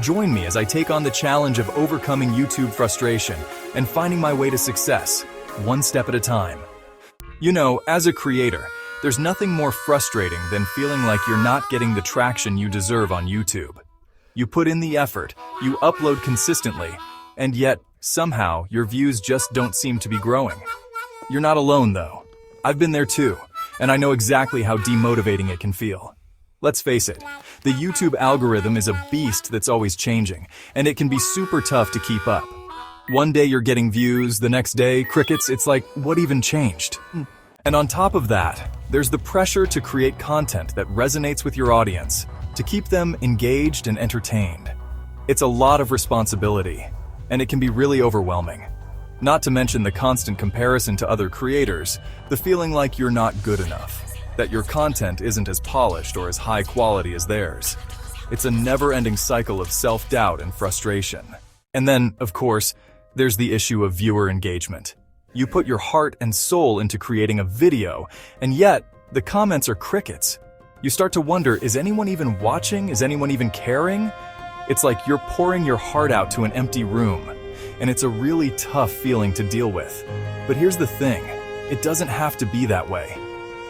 Join me as I take on the challenge of overcoming YouTube frustration and finding my way to success, one step at a time. You know, as a creator, there's nothing more frustrating than feeling like you're not getting the traction you deserve on YouTube. You put in the effort, you upload consistently, and yet, somehow, your views just don't seem to be growing. You're not alone, though. I've been there too, and I know exactly how demotivating it can feel. Let's face it, the YouTube algorithm is a beast that's always changing, and it can be super tough to keep up. One day you're getting views, the next day, crickets. It's like, what even changed? And on top of that, there's the pressure to create content that resonates with your audience, to keep them engaged and entertained. It's a lot of responsibility, and it can be really overwhelming. Not to mention the constant comparison to other creators, the feeling like you're not good enough, that your content isn't as polished or as high quality as theirs. It's a never-ending cycle of self-doubt and frustration. And then, of course, there's the issue of viewer engagement. You put your heart and soul into creating a video, and yet, the comments are crickets. You start to wonder, is anyone even watching? Is anyone even caring? It's like you're pouring your heart out to an empty room, and it's a really tough feeling to deal with. But here's the thing, it doesn't have to be that way.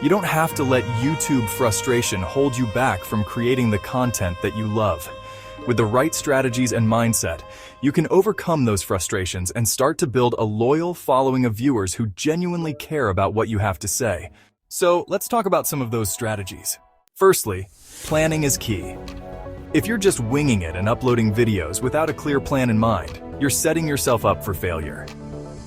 You don't have to let YouTube frustration hold you back from creating the content that you love. With the right strategies and mindset, you can overcome those frustrations and start to build a loyal following of viewers who genuinely care about what you have to say. So let's talk about some of those strategies. Firstly, planning is key. If you're just winging it and uploading videos without a clear plan in mind, you're setting yourself up for failure.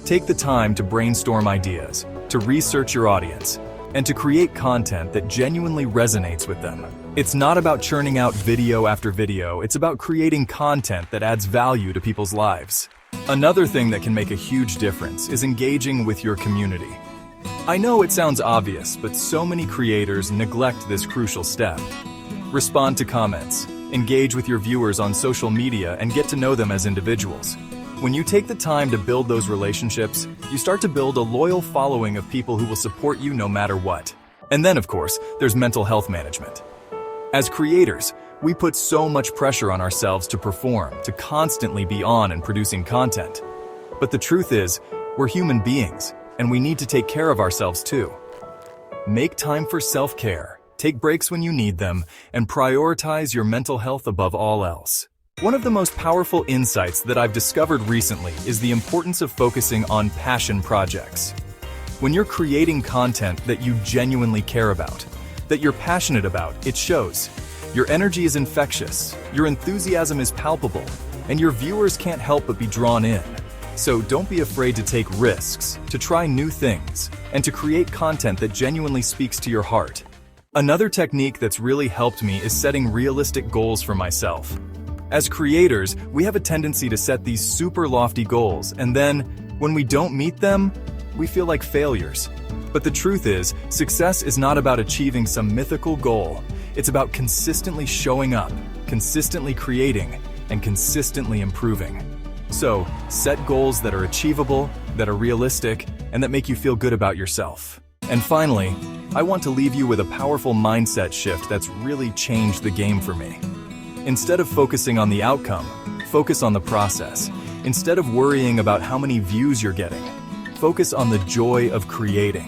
Take the time to brainstorm ideas, to research your audience, and to create content that genuinely resonates with them. It's not about churning out video after video, it's about creating content that adds value to people's lives. Another thing that can make a huge difference is engaging with your community. I know it sounds obvious, but so many creators neglect this crucial step. Respond to comments, engage with your viewers on social media, and get to know them as individuals. When you take the time to build those relationships, you start to build a loyal following of people who will support you no matter what. And then, of course, there's mental health management. As creators, we put so much pressure on ourselves to perform, to constantly be on and producing content. But the truth is, we're human beings, and we need to take care of ourselves too. Make time for self-care, take breaks when you need them, and prioritize your mental health above all else. One of the most powerful insights that I've discovered recently is the importance of focusing on passion projects. When you're creating content that you genuinely care about, that you're passionate about, it shows. Your energy is infectious, your enthusiasm is palpable, and your viewers can't help but be drawn in. So don't be afraid to take risks, to try new things, and to create content that genuinely speaks to your heart. Another technique that's really helped me is setting realistic goals for myself. As creators, we have a tendency to set these super lofty goals, and then, when we don't meet them, we feel like failures. But the truth is, success is not about achieving some mythical goal. It's about consistently showing up, consistently creating, and consistently improving. So, set goals that are achievable, that are realistic, and that make you feel good about yourself. And finally, I want to leave you with a powerful mindset shift that's really changed the game for me. Instead of focusing on the outcome, focus on the process. Instead of worrying about how many views you're getting, focus on the joy of creating.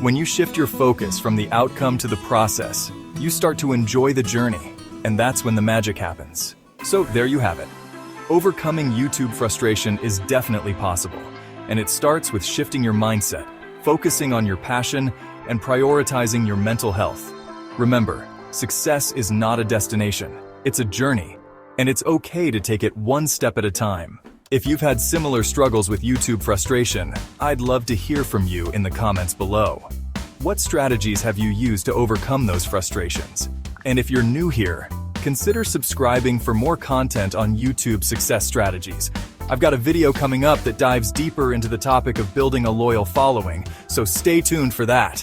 When you shift your focus from the outcome to the process, you start to enjoy the journey, and that's when the magic happens. So there you have it. Overcoming YouTube frustration is definitely possible, and it starts with shifting your mindset, focusing on your passion, and prioritizing your mental health. Remember, success is not a destination. It's a journey, and it's okay to take it one step at a time. If you've had similar struggles with YouTube frustration, I'd love to hear from you in the comments below. What strategies have you used to overcome those frustrations? And if you're new here, consider subscribing for more content on YouTube success strategies. I've got a video coming up that dives deeper into the topic of building a loyal following, so stay tuned for that.